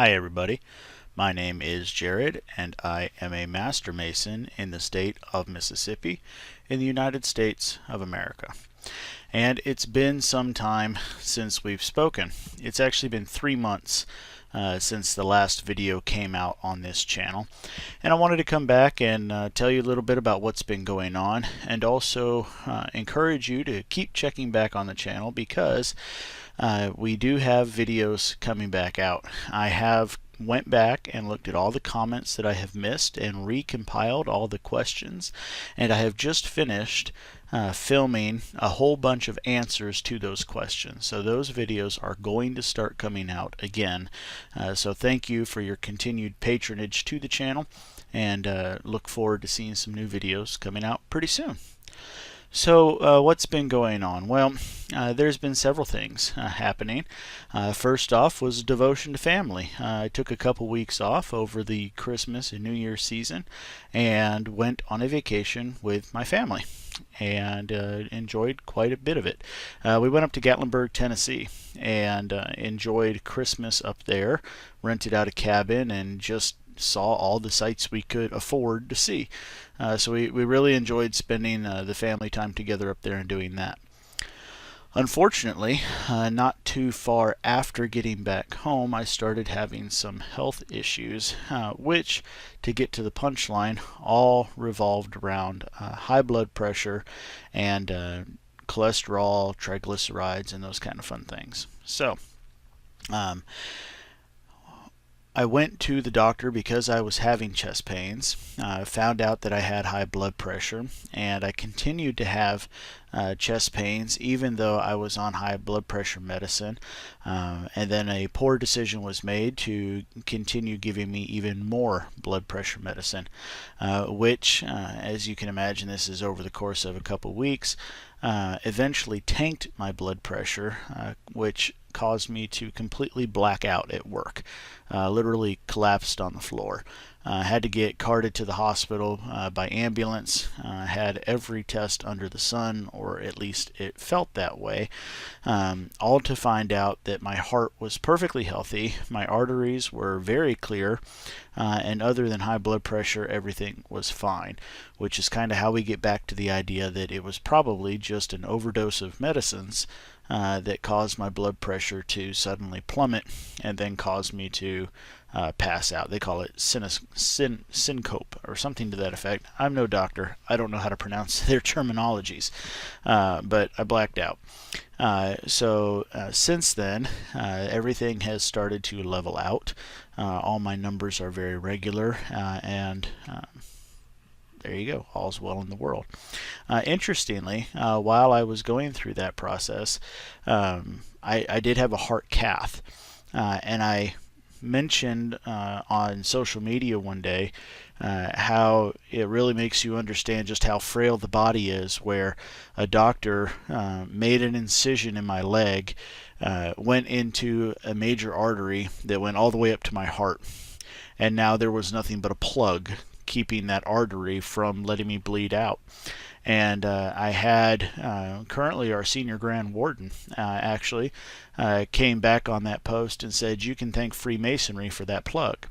Hi everybody, my name is Jared and I am a Master Mason in the state of Mississippi in the United States of America. And it's been some time since we've spoken. It's actually been 3 months since the last video came out on this channel. And I wanted to come back and tell you a little bit about what's been going on and also encourage you to keep checking back on the channel because we do have videos coming back out. I have went back and looked at all the comments that I have missed and recompiled all the questions, and I have just finished filming a whole bunch of answers to those questions. So those videos are going to start coming out again. So thank you for your continued patronage to the channel, and look forward to seeing some new videos coming out pretty soon. So what's been going on? Well, there's been several things happening. First off was devotion to family. I took a couple weeks off over the Christmas and New Year's season and went on a vacation with my family and enjoyed quite a bit of it. We went up to Gatlinburg, Tennessee and enjoyed Christmas up there, rented out a cabin and just saw all the sights we could afford to see. So we really enjoyed spending the family time together up there and doing that. Unfortunately, not too far after getting back home, I started having some health issues, which, to get to the punchline, all revolved around high blood pressure and cholesterol, triglycerides, and those kind of fun things. So, I went to the doctor because I was having chest pains. Found out that I had high blood pressure, and I continued to have chest pains even though I was on high blood pressure medicine. And then a poor decision was made to continue giving me even more blood pressure medicine, which, as you can imagine, this is over the course of a couple weeks, eventually tanked my blood pressure, which caused me to completely black out at work. Literally collapsed on the floor. Had to get carted to the hospital by ambulance. Had every test under the sun, or at least it felt that way. All to find out that my heart was perfectly healthy, my arteries were very clear, and other than high blood pressure, everything was fine. Which is kind of how we get back to the idea that it was probably just an overdose of medicines that caused my blood pressure to suddenly plummet and then caused me to pass out. They call it syncope or something to that effect. I'm no doctor. I don't know how to pronounce their terminologies, but I blacked out. So since then, everything has started to level out. All my numbers are very regular, and there you go, all's well in the world. Interestingly, while I was going through that process, I did have a heart cath, and I mentioned on social media one day how it really makes you understand just how frail the body is, where a doctor made an incision in my leg, went into a major artery that went all the way up to my heart, and now there was nothing but a plug keeping that artery from letting me bleed out. And I had currently our senior grand warden actually came back on that post and said, you can thank Freemasonry for that plug.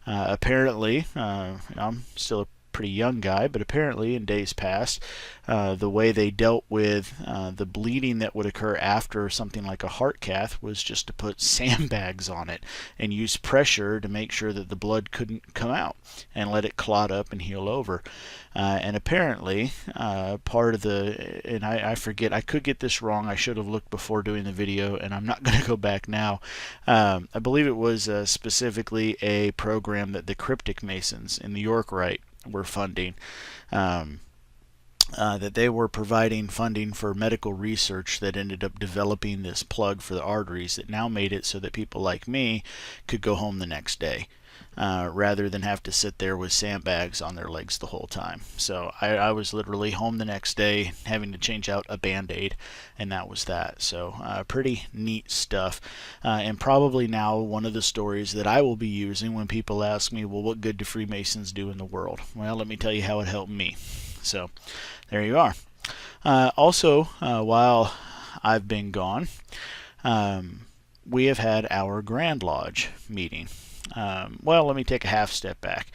Apparently, I'm still a pretty young guy, but apparently in days past, the way they dealt with the bleeding that would occur after something like a heart cath was just to put sandbags on it and use pressure to make sure that the blood couldn't come out and let it clot up and heal over. And apparently, part of the, and I forget, I could get this wrong, I should have looked before doing the video, and I'm not going to go back now. I believe it was specifically a program that the Cryptic Masons in the York Rite were funding, that they were providing funding for medical research that ended up developing this plug for the arteries that now made it so that people like me could go home the next day, rather than have to sit there with sandbags on their legs the whole time. So I was literally home the next day having to change out a band-aid, and that was that. So pretty neat stuff, and probably now one of the stories that I will be using when people ask me, well, what good do Freemasons do in the world? Well, let me tell you how it helped me. So there you are. Also, while I've been gone, we have had our Grand Lodge meeting. Well, let me take a half step back.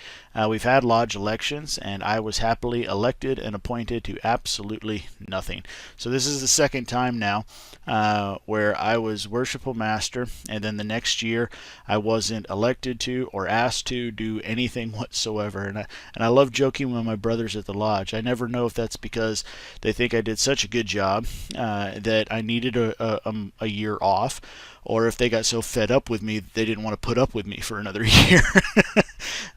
We've had lodge elections, and I was happily elected and appointed to absolutely nothing. So this is the second time now where I was Worshipful Master, and then the next year I wasn't elected to or asked to do anything whatsoever. And I love joking with my brothers at the lodge. I never know if that's because they think I did such a good job that I needed a year off, or if they got so fed up with me they didn't want to put up with me for another year.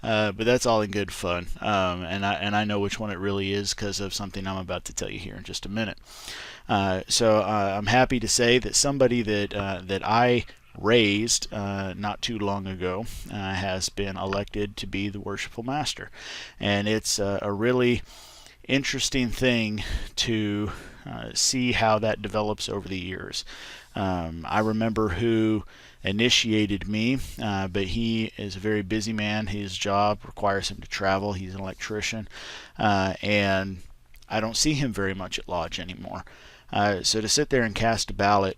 But that's all in good fun, and I know which one it really is because of something I'm about to tell you here in just a minute. So I'm happy to say that somebody that I raised not too long ago has been elected to be the Worshipful Master, and it's a really interesting thing to see how that develops over the years. I remember who initiated me, but he is a very busy man. His job requires him to travel. He's an electrician, and I don't see him very much at lodge anymore. So to sit there and cast a ballot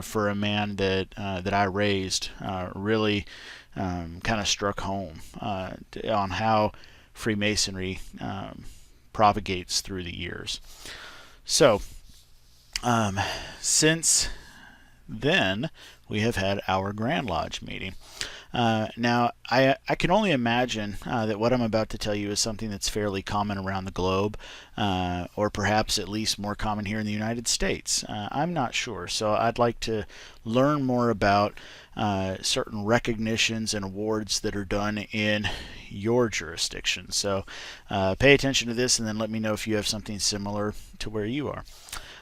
for a man that I raised really kind of struck home on how Freemasonry propagates through the years. So since then, we have had our Grand Lodge meeting. Now, I can only imagine that what I'm about to tell you is something that's fairly common around the globe, or perhaps at least more common here in the United States. I'm not sure, so I'd like to learn more about certain recognitions and awards that are done in your jurisdiction. So pay attention to this and then let me know if you have something similar to where you are.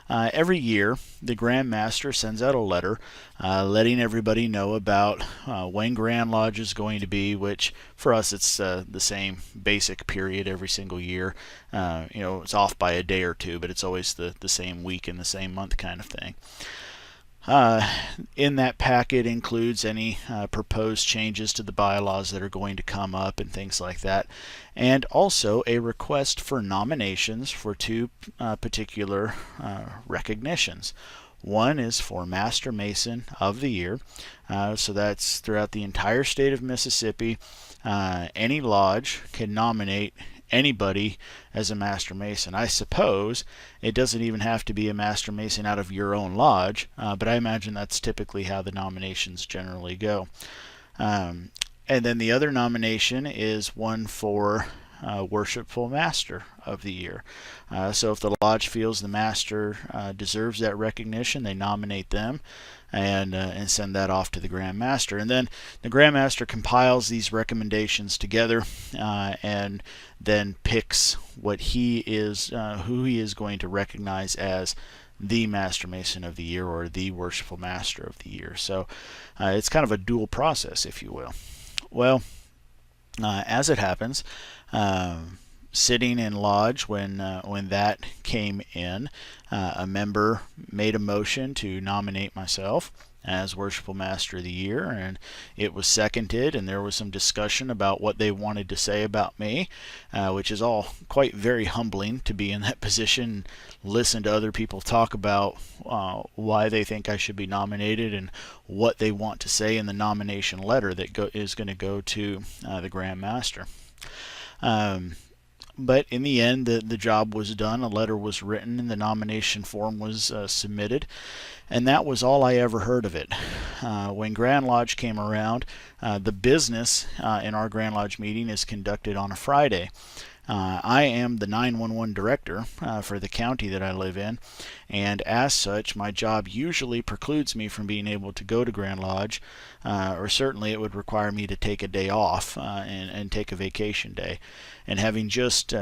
Every year, the Grand Master sends out a letter letting everybody know about when Grand Lodge is going to be, which for us it's the same basic period every single year. It's off by a day or two, but it's always the same week and the same month kind of thing. In that packet includes any proposed changes to the bylaws that are going to come up and things like that, and also a request for nominations for two particular recognitions. One is for Master Mason of the Year, so that's throughout the entire state of Mississippi. Any lodge can nominate anybody as a Master Mason. I suppose it doesn't even have to be a Master Mason out of your own lodge, but I imagine that's typically how the nominations generally go. And then the other nomination is one for Worshipful Master of the Year. So if the lodge feels the master deserves that recognition, they nominate them and send that off to the Grand Master. And then the Grand Master compiles these recommendations together and then picks what he is, who he is going to recognize as the Master Mason of the Year or the Worshipful Master of the Year. So it's kind of a dual process, if you will. Well, as it happens, sitting in lodge when that came in, a member made a motion to nominate myself as Worshipful Master of the Year, and it was seconded, and there was some discussion about what they wanted to say about me, which is all quite very humbling to be in that position, listen to other people talk about why they think I should be nominated and what they want to say in the nomination letter that is going to go to the Grand Master. But in the end, the job was done. A letter was written and the nomination form was submitted. And that was all I ever heard of it. When Grand Lodge came around, the business in our Grand Lodge meeting is conducted on a Friday. I am the 911 director for the county that I live in, and as such, my job usually precludes me from being able to go to Grand Lodge, or certainly it would require me to take a day off and take a vacation day. And having just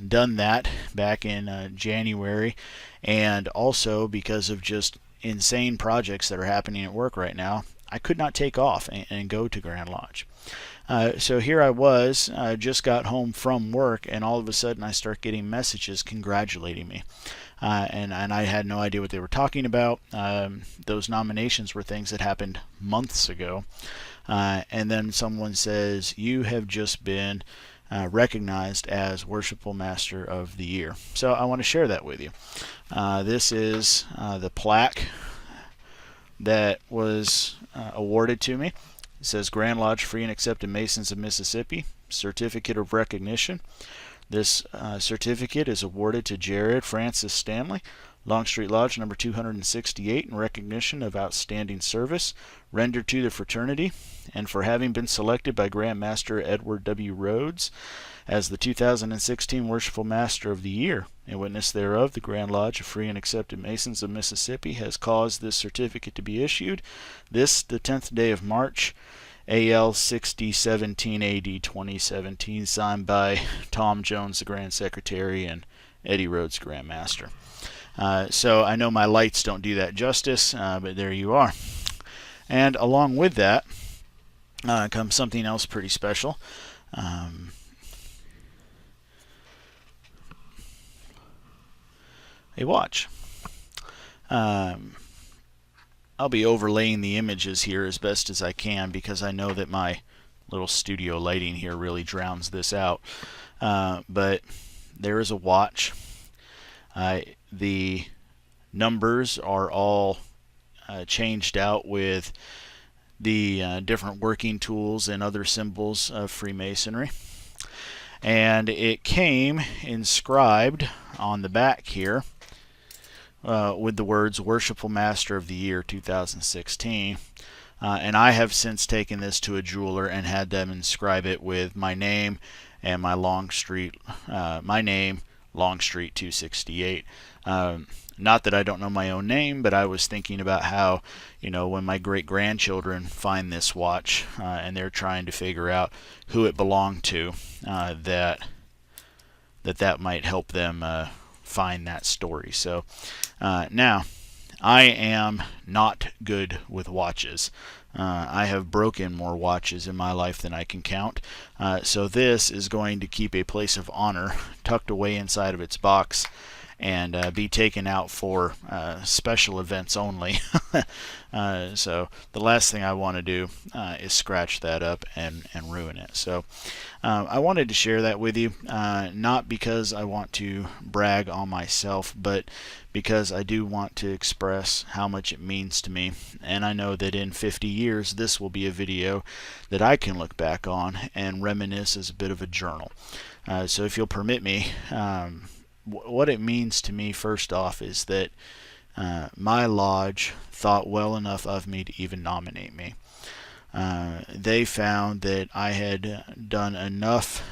done that back in January, and also because of just insane projects that are happening at work right now, I could not take off and go to Grand Lodge. So here I was, just got home from work, and all of a sudden I start getting messages congratulating me. And I had no idea what they were talking about. Those nominations were things that happened months ago. And then someone says, "You have just been recognized as Worshipful Master of the Year." So I want to share that with you. This is the plaque that was awarded to me. It says Grand Lodge Free and Accepted Masons of Mississippi, Certificate of Recognition. This certificate is awarded to Jared Francis Stanley, Longstreet Lodge number 268, in recognition of outstanding service rendered to the fraternity and for having been selected by Grand Master Edward W. Rhodes as the 2016 Worshipful Master of the Year. In witness thereof, the Grand Lodge of Free and Accepted Masons of Mississippi has caused this certificate to be issued this, the 10th day of March, AL 6017 AD 2017, signed by Tom Jones, the Grand Secretary, and Eddie Rhodes, Grand Master. So I know my lights don't do that justice, but there you are. And along with that comes something else pretty special. A watch. I'll be overlaying the images here as best as I can because I know that my little studio lighting here really drowns this out. But there is a watch. The numbers are all changed out with the different working tools and other symbols of Freemasonry. And it came inscribed on the back here with the words Worshipful Master of the Year 2016. And I have since taken this to a jeweler and had them inscribe it with my name and my Longstreet 268. Not that I don't know my own name, but I was thinking about how, when my great-grandchildren find this watch and they're trying to figure out who it belonged to, that might help them find that story. So now, I am not good with watches. I have broken more watches in my life than I can count. So this is going to keep a place of honor tucked away inside of its box and be taken out for special events only. So the last thing I want to do is scratch that up and ruin it. So I wanted to share that with you, not because I want to brag on myself, but because I do want to express how much it means to me. And I know that in 50 years this will be a video that I can look back on and reminisce as a bit of a journal. So if you'll permit me, what it means to me first off is that my lodge thought well enough of me to even nominate me. They found that I had done enough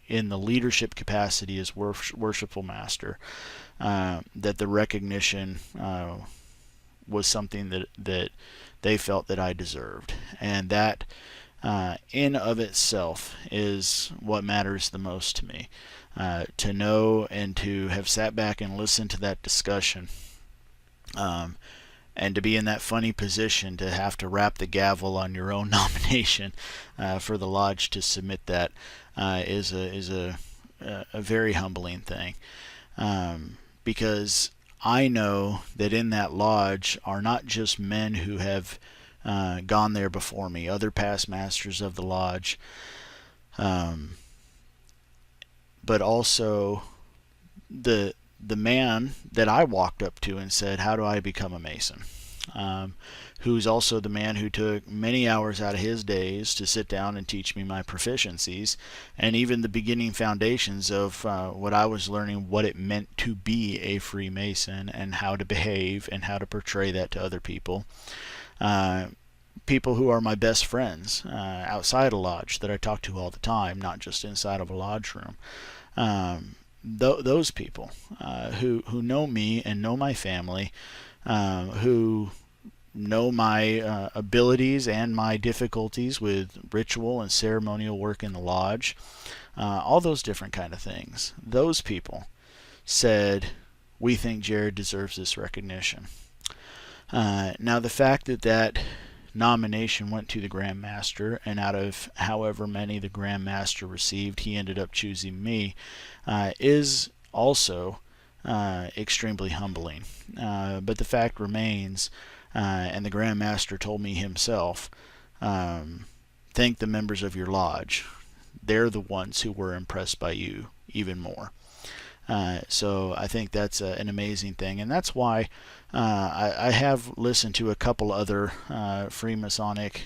in the leadership capacity as Worshipful Master that the recognition was something that they felt that I deserved, and that in of itself is what matters the most to me. To know and to have sat back and listened to that discussion, and to be in that funny position to have to rap the gavel on your own nomination for the lodge to submit that is a very humbling thing, because I know that in that lodge are not just men who have gone there before me, other past masters of the lodge, but also the man that I walked up to and said, how do I become a Mason? Who's also the man who took many hours out of his days to sit down and teach me my proficiencies and even the beginning foundations of what I was learning, what it meant to be a Freemason and how to behave and how to portray that to other people. People who are my best friends outside a lodge that I talk to all the time, not just inside of a lodge room. Those people who know me and know my family, who know my abilities and my difficulties with ritual and ceremonial work in the lodge, all those different kind of things. Those people said, we think Jared deserves this recognition. Now the fact that nomination went to the Grand Master, and out of however many the Grand Master received, he ended up choosing me, is also extremely humbling. But the fact remains, and the Grand Master told me himself, thank the members of your lodge. They're the ones who were impressed by you even more. So I think that's an amazing thing, and that's why I have listened to a couple other Freemasonic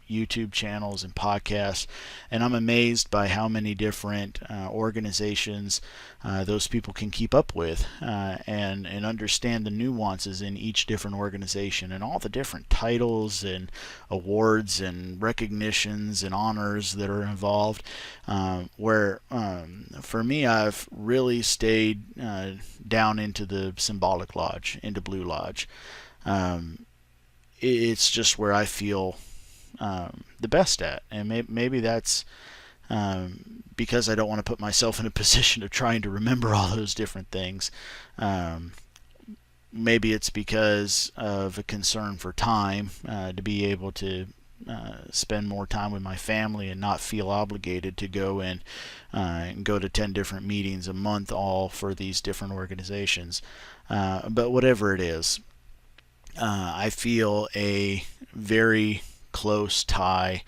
YouTube channels and podcasts, and I'm amazed by how many different organizations those people can keep up with and understand the nuances in each different organization and all the different titles and awards and recognitions and honors that are involved. Where for me, I've really stayed down into the symbolic lodge, into Blue Lodge. It's just where I feel the best at, and maybe that's because I don't want to put myself in a position of trying to remember all those different things. Maybe it's because of a concern for time, to be able to spend more time with my family and not feel obligated to go and go to 10 different meetings a month, all for these different organizations. But whatever it is, I feel a very close tie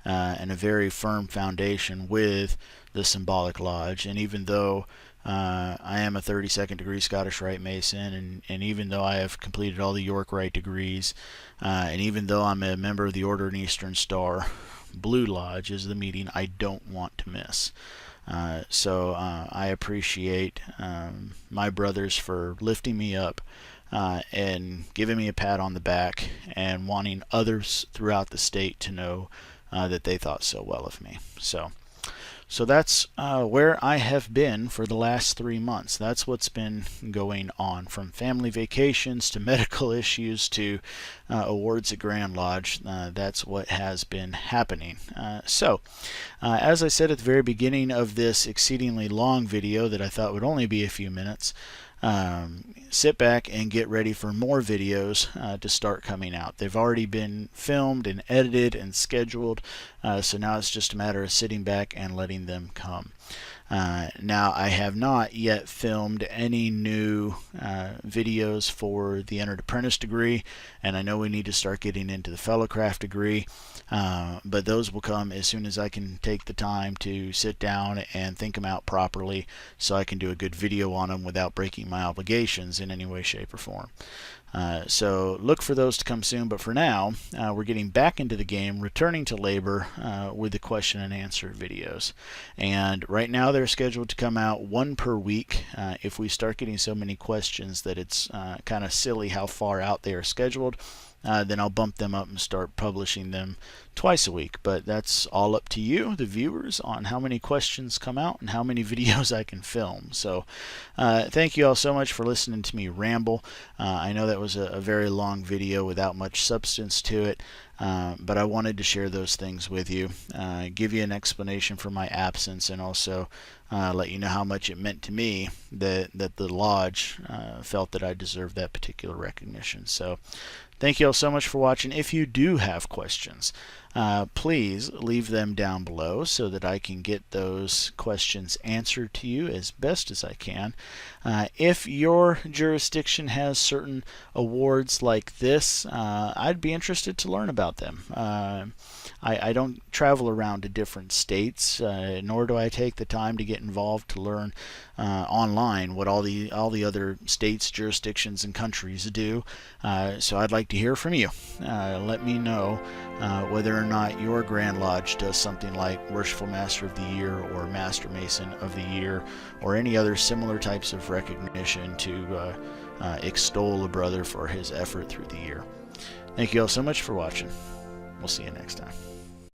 and a very firm foundation with the Symbolic Lodge. And even though I am a 32nd degree Scottish Rite Mason, and even though I have completed all the York Rite degrees, and even though I'm a member of the Order of the Eastern Star, Blue Lodge is the meeting I don't want to miss. So I appreciate my brothers for lifting me up and giving me a pat on the back and wanting others throughout the state to know that they thought so well of me. So that's where I have been for the last 3 months. That's what's been going on, from family vacations to medical issues to awards at Grand Lodge. That's what has been happening. So as I said at the very beginning of this exceedingly long video that I thought would only be a few minutes, sit back and get ready for more videos to start coming out. They've already been filmed and edited and scheduled, so now it's just a matter of sitting back and letting them come. Now, I have not yet filmed any new videos for the Entered Apprentice degree, and I know we need to start getting into the Fellowcraft degree, but those will come as soon as I can take the time to sit down and think them out properly, so I can do a good video on them without breaking my obligations in any way, shape, or form. So look for those to come soon, but for now, we're getting back into the game, returning to labor with the question and answer videos. And right now they're scheduled to come out 1 per week. If we start getting so many questions that it's kind of silly how far out they are scheduled, then I'll bump them up and start publishing them twice a week. But that's all up to you, the viewers, on how many questions come out and how many videos I can film. So thank you all so much for listening to me ramble. I know that was a very long video without much substance to it, but I wanted to share those things with you, give you an explanation for my absence, and also let you know how much it meant to me that the lodge felt that I deserved that particular recognition. So thank you all so much for watching. If you do have questions, please leave them down below so that I can get those questions answered to you as best as I can. If your jurisdiction has certain awards like this, I'd be interested to learn about them. I don't travel around to different states, nor do I take the time to get involved to learn online what all the other states, jurisdictions, and countries do. So I'd like to hear from you. Let me know whether or not your Grand Lodge does something like Worshipful Master of the Year or Master Mason of the Year, or any other similar types of recognition to extol a brother for his effort through the year. Thank you all so much for watching. We'll see you next time.